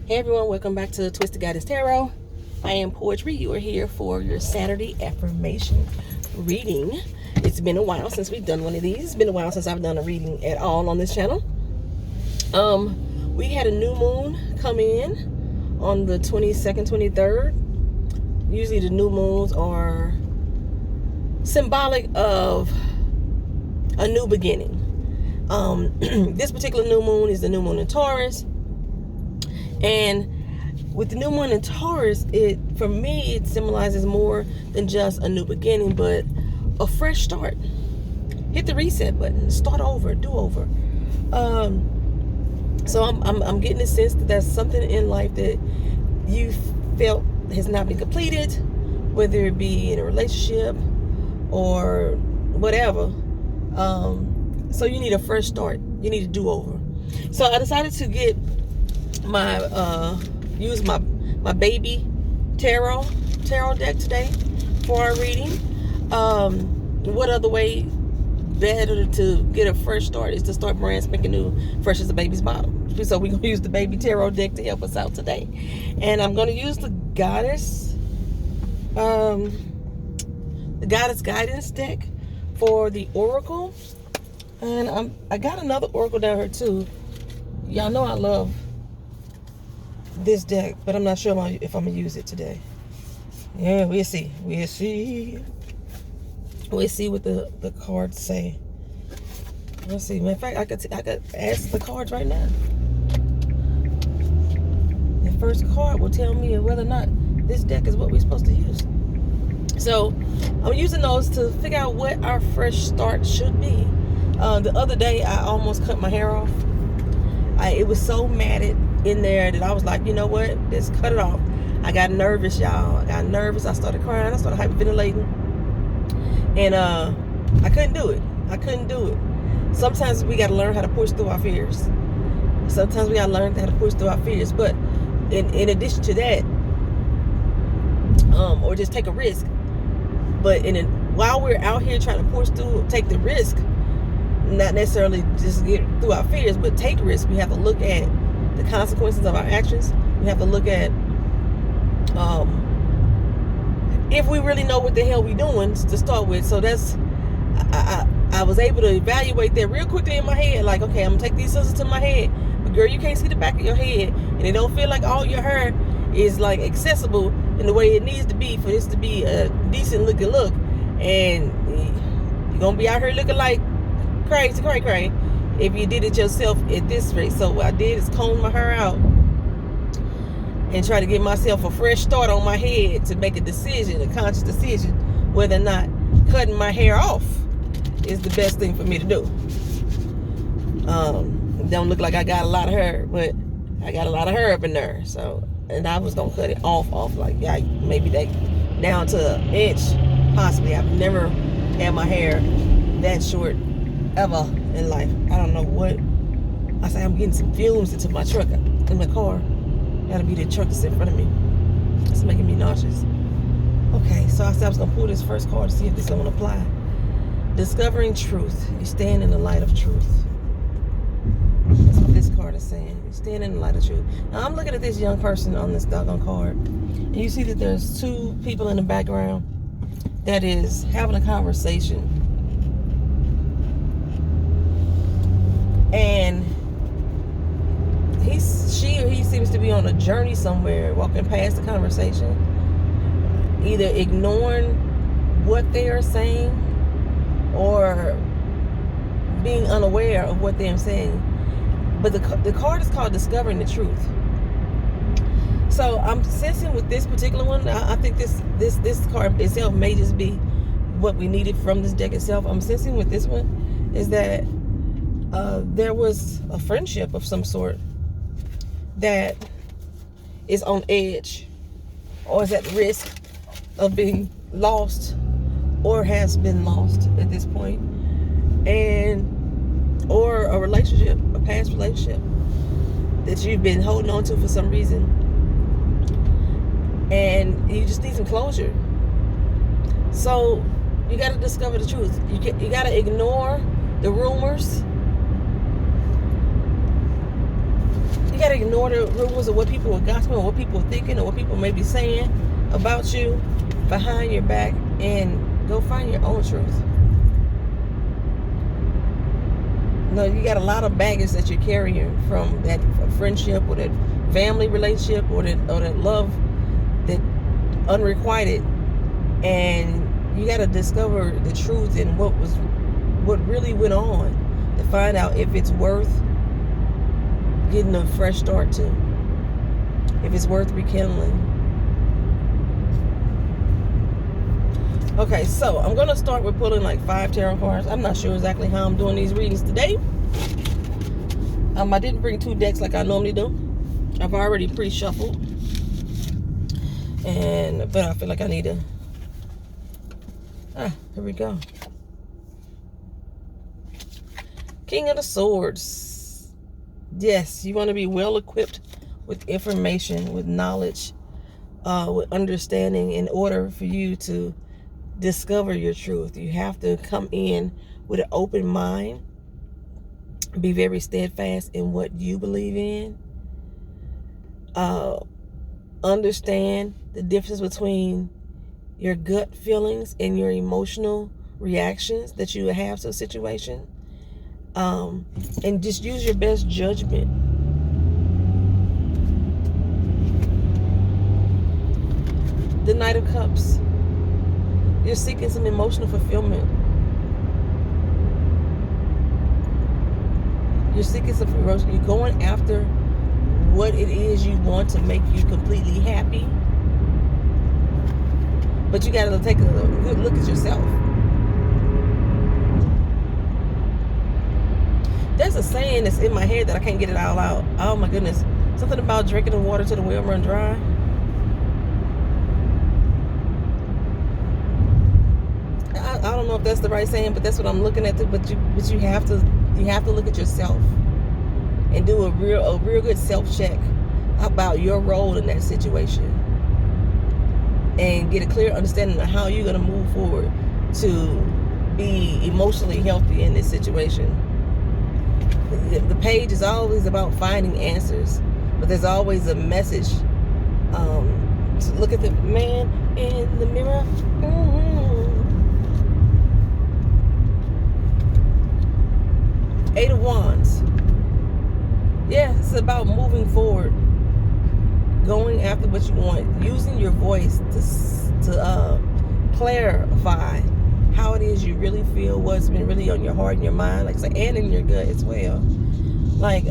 Hey everyone, welcome back to Twisted Guidance Tarot. I am Poetry. You are here for your Saturday affirmation reading. It's been a while since we've done one of these. It's been a while since I've done a reading at all on this channel. We had a new moon come in on the 22nd, 23rd. Usually the new moons are symbolic of a new beginning. This particular new moon is the new moon in Taurus. And with the new moon in Taurus, for me, it symbolizes more than just a new beginning, but a fresh start. Hit the reset button, start over, do over. So I'm getting the sense that there's something in life that you felt has not been completed, whether it be in a relationship or whatever. So you need a fresh start. You need a do over. So I decided to get use my baby tarot deck today for our reading. What other way better to get a fresh start is to start brand spanking new, fresh as a baby's bottle. So we're gonna use the baby tarot deck to help us out today, and I'm gonna use the goddess guidance deck for the oracle, and I got another oracle down here too. Y'all know I love this deck, but I'm not sure if I'm gonna use it today. Yeah, we'll see what the cards say. Let's see. Matter of fact, I could ask the cards right now. The first card will tell me whether or not this deck is what we're supposed to use. So I'm using those to figure out what our fresh start should be. The other day I almost cut my hair off. It was so matted in there that I was like, you know what, just cut it off. I got nervous, y'all. I started crying. I started hyperventilating, and I couldn't do it. Sometimes we got to learn how to push through our fears. But in addition to that, or just take a risk. But while we're out here trying to push through, take the risk, not necessarily just get through our fears, but take risks. We have to look at the consequences of our actions. We have to look at if we really know what the hell we're doing to start with. So that's I was able to evaluate that real quickly in my head. Like, okay, I'm gonna take these scissors to my head, but girl, you can't see the back of your head, and it don't feel like all your hair is like accessible in the way it needs to be for this to be a decent looking look. And you're gonna be out here looking like crazy if you did it yourself at this rate. So what I did is comb my hair out and try to give myself a fresh start on my head to make a conscious decision, whether or not cutting my hair off is the best thing for me to do. It don't look like I got a lot of hair, but I got a lot of hair up in there. So, and I was gonna cut it off like, yeah, maybe that down to an inch, possibly. I've never had my hair that short ever in life. I don't know what. I say I'm getting some fumes into my truck, in my car. Gotta be the truck that's in front of me. It's making me nauseous. Okay, so I said I was gonna pull this first card to see if this is gonna apply. Discovering truth. You stand in the light of truth. That's what this card is saying. You stand in the light of truth. Now I'm looking at this young person on this doggone card, and you see that there's two people in the background that is having a conversation. And she or he seems to be on a journey somewhere, walking past the conversation, either ignoring what they are saying or being unaware of what they're saying. But the card is called Discovering the Truth. So I'm sensing with this particular one, I think this card itself may just be what we needed from this deck itself. I'm sensing with this one is that there was a friendship of some sort that is on edge or is at risk of being lost or has been lost at this point, or a relationship, a past relationship that you've been holding on to for some reason, and you just need some closure. So you got to discover the truth. You got to ignore the rumors. gotta ignore the rumors of what people are gossiping, or what people are thinking, or what people may be saying about you behind your back, and go find your own truth. No, you got a lot of baggage that you're carrying from that friendship, or that family relationship, or that love, that unrequited, and you got to discover the truth and what really went on, to find out if it's worth getting a fresh start to, if it's worth rekindling. Okay, so I'm going to start with pulling like 5 tarot cards. I'm not sure exactly how I'm doing these readings today. I didn't bring 2 decks like I normally do. I've already pre-shuffled. But I feel like I need to... here we go. King of the Swords. Yes, you want to be well equipped with information, with knowledge, with understanding, in order for you to discover your truth. You have to come in with an open mind, be very steadfast in what you believe in, understand the difference between your gut feelings and your emotional reactions that you have to a situation, and just use your best judgment. The Knight of Cups. You're seeking some emotional fulfillment. You're seeking some emotion. You're going after what it is you want to make you completely happy. But you got to take a good look at yourself. There's a saying that's in my head that I can't get it all out. Oh my goodness. Something about drinking the water till the well run dry. I don't know if that's the right saying, but that's what I'm looking at. But you have to look at yourself and do a real good self-check about your role in that situation, and get a clear understanding of how you're going to move forward to be emotionally healthy in this situation. The page is always about finding answers, but there's always a message. So look at the man in the mirror. Eight of Wands. Yeah, it's about moving forward, going after what you want, using your voice to clarify how it is you really feel, what's been really on your heart and your mind, like I say, and in your gut as well. Like,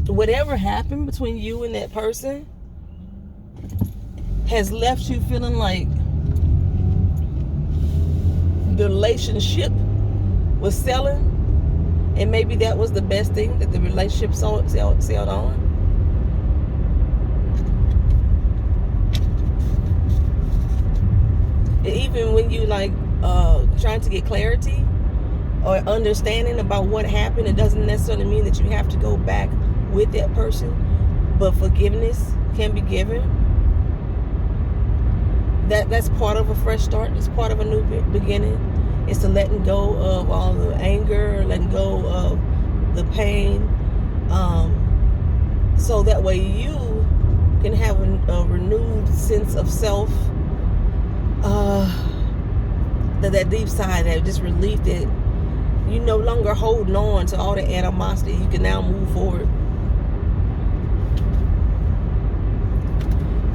whatever happened between you and that person has left you feeling like the relationship was selling, and maybe that was the best thing, that the relationship sailed on. And even when you like trying to get clarity or understanding about what happened, it doesn't necessarily mean that you have to go back with that person, but forgiveness can be given. That's part of a fresh start. It's part of a new beginning. It's to letting go of all the anger, letting go of the pain, so that way you can have a renewed sense of self, that deep side, that just relief, that you're no longer holding on to all the animosity. You can now move forward.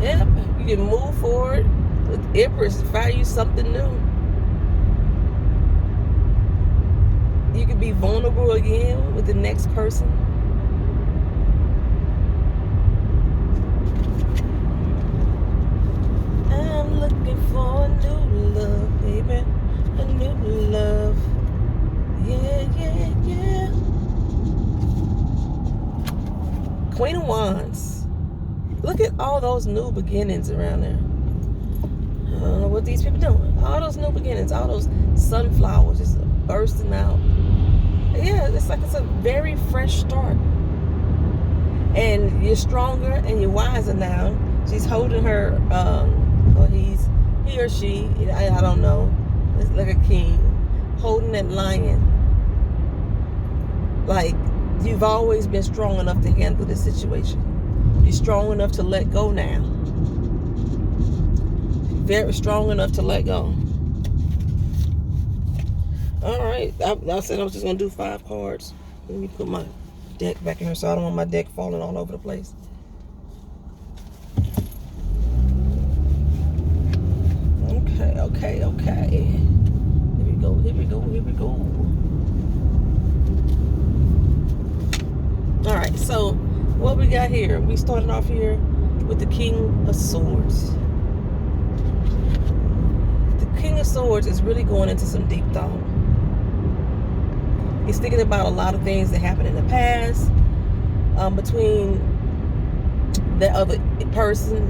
Yep, you can move forward with Empress, find you something new. You can be vulnerable again with the next person. I'm looking for a new love, baby. A new love. Yeah, yeah, yeah. Queen of Wands. Look at all those new beginnings around there. I don't know what these people doing. All those new beginnings, all those sunflowers just bursting out. Yeah, it's like it's a very fresh start. And you're stronger and you're wiser now. She's holding her, or he or she, I don't know. It's like a king holding that lion. Like, You've always been strong enough to handle this situation. You're strong enough to let go now. Very strong enough to let go. All right. I said I was just going to do 5 cards. Let me put my deck back in here so I don't want my deck falling all over the place. Okay. Here we go. All right, so what we got here? We started off here with the King of Swords. The King of Swords is really going into some deep thought. He's thinking about a lot of things that happened in the past between the other person.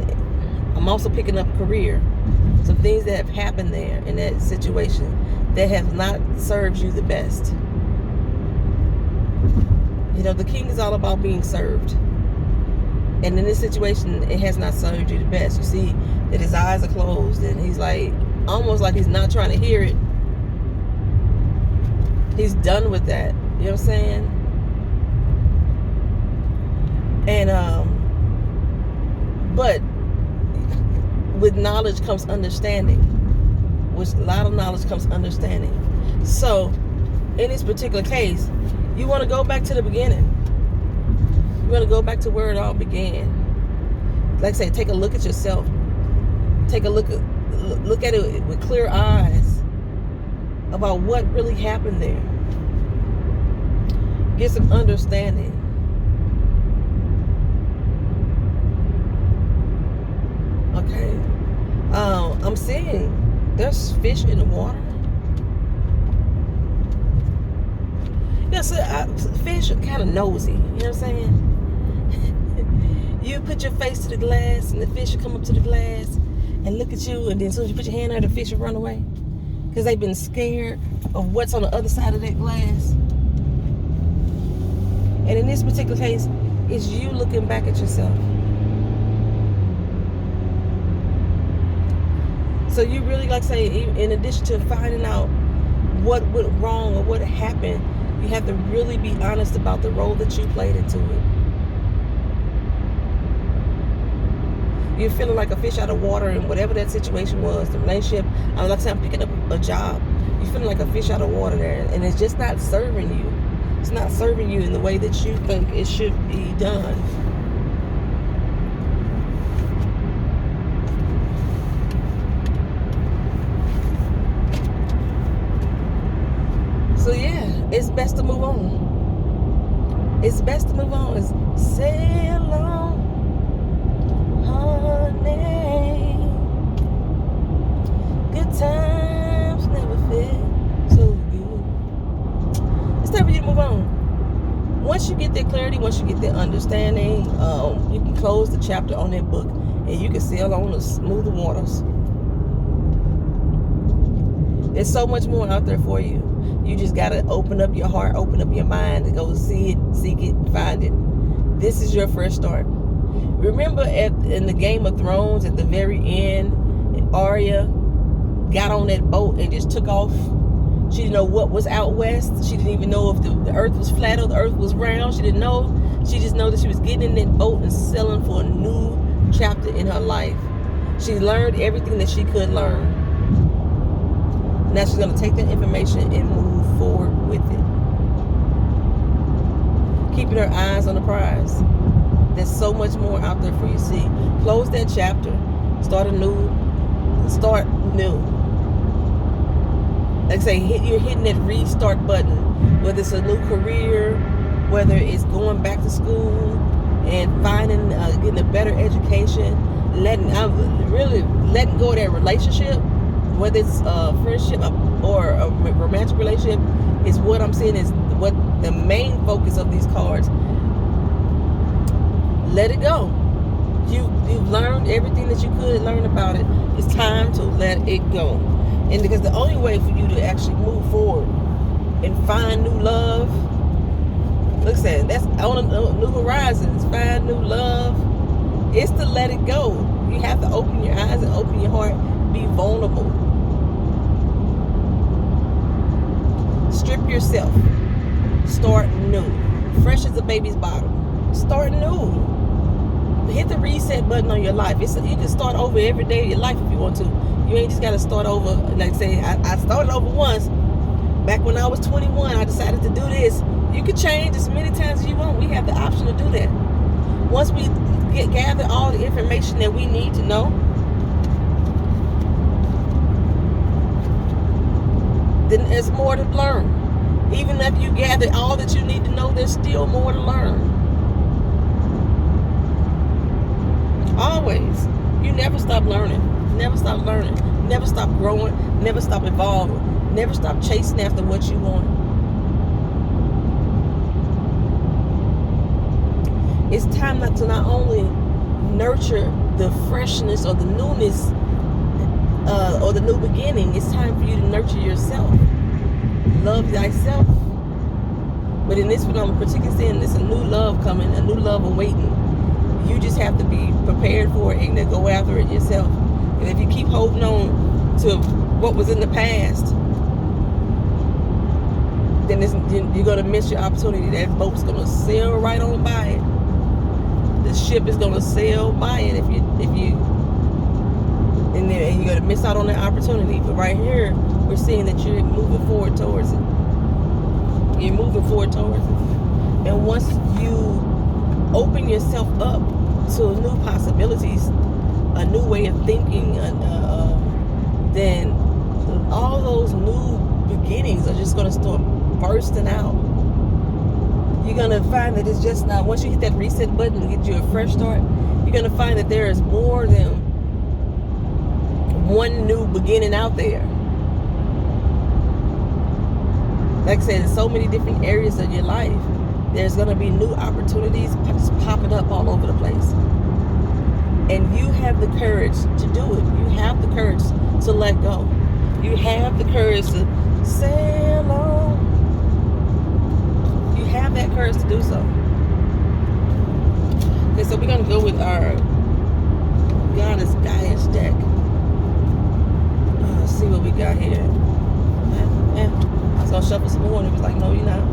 I'm also picking up career. Some things that have happened there in that situation that have not served you the best. You know, the king is all about being served. And in this situation, it has not served you the best. You see that his eyes are closed and he's like, almost like he's not trying to hear it. He's done with that. You know what I'm saying? And, but with knowledge comes understanding. With a lot of knowledge comes understanding. So, in this particular case, you want to go back to the beginning. You want to go back to where it all began. Like I say, take a look at yourself. Take a look at it with clear eyes about what really happened there. Get some understanding. Okay. I'm seeing there's fish in the water. Yeah, so fish are kind of nosy. You know what I'm saying? You put your face to the glass, and the fish will come up to the glass and look at you, and then as soon as you put your hand there, the fish will run away because they've been scared of what's on the other side of that glass. And in this particular case, it's you looking back at yourself. So you really, like say, in addition to finding out what went wrong or what happened, you have to really be honest about the role that you played into it. You're feeling like a fish out of water in whatever that situation was, the relationship. Like I said, I'm picking up a job. You're feeling like a fish out of water there, and it's just not serving you. It's not serving you in the way that you think it should be done. So yeah, it's best to move on. It's best to move on. It's sail on, honey. Good times never feel so good. It's time for you to move on. Once you get that clarity, once you get that understanding, you can close the chapter on that book and you can sail on the smoother waters. There's so much more out there for you. You just got to open up your heart, open up your mind, and go see it, seek it, find it. This is your first start. Remember in the Game of Thrones, at the very end, and Arya got on that boat and just took off. She didn't know what was out west. She didn't even know if the earth was flat or the earth was round. She didn't know. She just know that she was getting in that boat and sailing for a new chapter in her life. She learned everything that she could learn. Now she's going to take that information and move forward with it. Keeping her eyes on the prize. There's so much more out there for you to see. Close that chapter. Start new. Like I say, you're hitting that restart button. Whether it's a new career, whether it's going back to school and finding, getting a better education, letting go of that relationship. Whether it's a friendship or a romantic relationship, is what I'm saying is what the main focus of these cards. Let it go. You've learned everything that you could learn about it. It's time to let it go. And because the only way for you to actually move forward and find new love, look at that's on new horizons, find new love, is to let it go. You have to open your eyes and open your heart. Be vulnerable. Strip yourself. Start new. fresh as a baby's bottom. Start new. Hit the reset button on your life. You can start over every day of your life if you want to. You ain't just got to start over. Like say, I started over once. Back when I was 21, I decided to do this. You can change as many times as you want. We have the option to do that. Once we gather all the information that we need to know, then there's more to learn. Even if you gather all that you need to know, there's still more to learn. Always. You never stop learning. Never stop learning. Never stop growing. Never stop evolving. Never stop chasing after what you want. It's time to not only nurture the freshness or the newness or the new beginning. It's time for you to nurture yourself. Love thyself. But in this one, I'm particularly saying there's a new love coming, a new love awaiting. You just have to be prepared for it and to go after it yourself. And if you keep holding on to what was in the past, then you're going to miss your opportunity. That boat's going to sail right on by it. The ship is going to sail by it and you're going to miss out on that opportunity. But right here, we're seeing that you're moving forward towards it. You're moving forward towards it. And once you open yourself up to new possibilities, a new way of thinking, then all those new beginnings are just going to start bursting out. You're going to find that it's just not, once you hit that reset button and get you a fresh start, you're going to find that there is more than one new beginning out there. Like I said, in so many different areas of your life, there's going to be new opportunities just popping up all over the place. And you have the courage to do it. You have the courage to let go. You have the courage to sail on. You have that courage to do so. Okay, so we're going to go with our Goddess Guidance deck. Let's see what we got here. I was going to shuffle some more and it was like, no, you're not.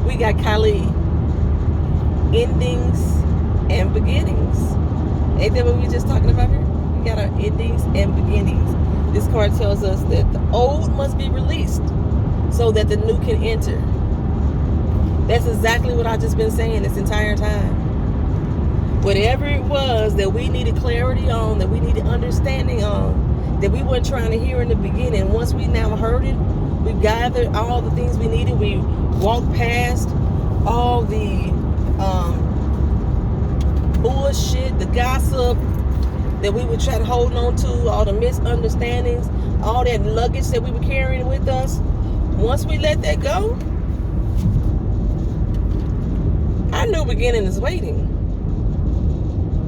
We got Kali, endings and beginnings. Ain't that what we were just talking about here? We got our endings and beginnings. This card tells us that the old must be released so that the new can enter. That's exactly what I've just been saying this entire time. Whatever it was that we needed clarity on, that we needed understanding on, that we weren't trying to hear in the beginning, once we now heard it, we've gathered all the things we needed. We walked past all the bullshit, the gossip that we were trying to hold on to, all the misunderstandings, all that luggage that we were carrying with us. Once we let that go, our new beginning is waiting.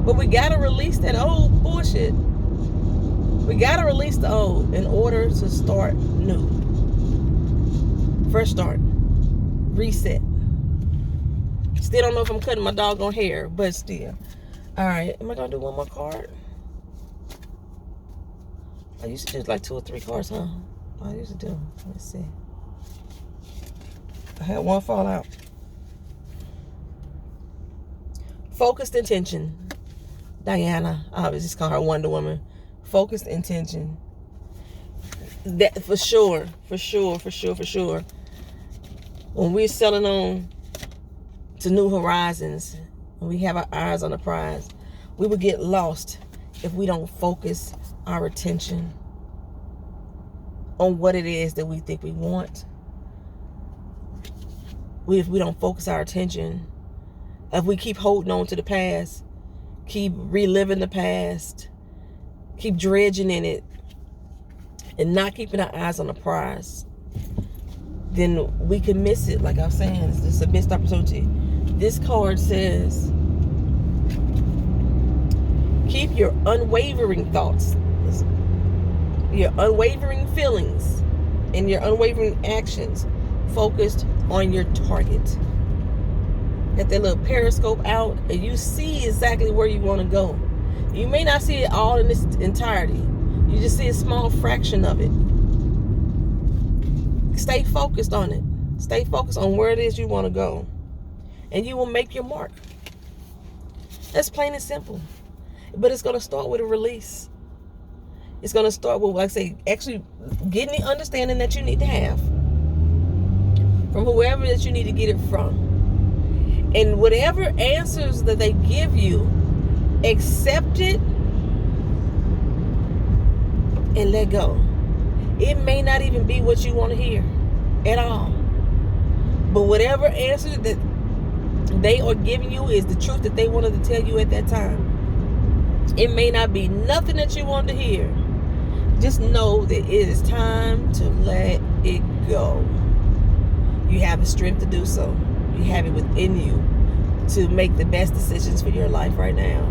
But we got to release that old bullshit. We got to release the old in order to start new. Fresh start. Reset. Still don't know if I'm cutting my doggone hair, but still. All right. Am I going to do one more card? I used to do like 2 or 3 cards, huh? I used to do. Let's see. I had one fall out. Focused intention. Diana. I was just call her Wonder Woman. Focused intention. That for sure. When we're selling on to new horizons, when we have our eyes on the prize, we would get lost if we don't focus our attention on what it is that we think we want. If we don't focus our attention, if we keep holding on to the past, keep reliving the past, keep dredging in it, and not keeping our eyes on the prize, then we can miss it. Like I was saying, it's a missed opportunity. This card says, keep your unwavering thoughts, your unwavering feelings, and your unwavering actions focused on your target. Get that little periscope out and you see exactly where you want to go. You may not see it all in its entirety. You just see a small fraction of it. stay focused on it. Stay focused on where it is you want to go. And you will make your mark. That's plain and simple. But it's going to start with a release. It's going to start with, like I say, actually getting the understanding that you need to have from whoever that you need to get it from. And whatever answers that they give you, accept it and let go. It may not even be what you want to hear at all. But whatever answer that they are giving you is the truth that they wanted to tell you at that time. It may not be nothing that you want to hear. Just know that it is time to let it go. You have the strength to do so. You have it within you to make the best decisions for your life right now.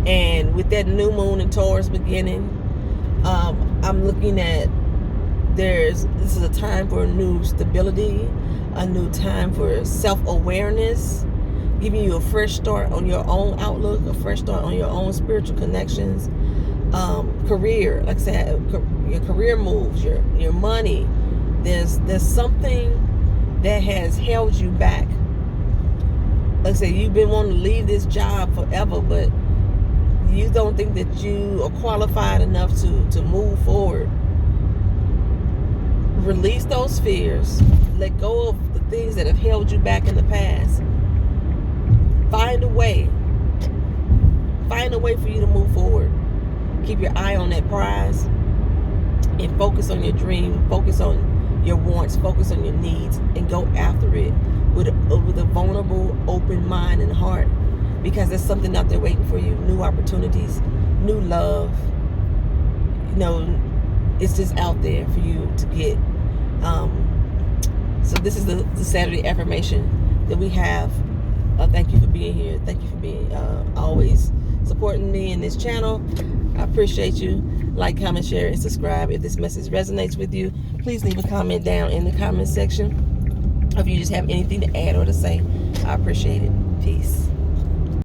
And with that new moon in Taurus beginning, I'm looking at this is a time for a new stability, a new time for self-awareness, giving you a fresh start on your own outlook, a fresh start on your own spiritual connections, career, like I said, your career moves, your money. There's something that has held you back. Like I said, you've been wanting to leave this job forever, but you don't think that you are qualified enough to move forward. Release those fears. Let go of the things that have held you back in the past. Find a way. Find a way for you to move forward. Keep your eye on that prize and focus on your dream. Focus on your wants. Focus on your needs and go after it with a vulnerable, open mind and heart, because there's something out there waiting for you. New opportunities, new love. You know, it's just out there for you to get. So this is the Saturday affirmation that we have. Thank you for being here. Thank you for being always supporting me in this channel. I appreciate you. Like, comment, share, and subscribe. If this message resonates with you, please leave a comment down in the comment section. If you just have anything to add or to say, I appreciate it. Peace.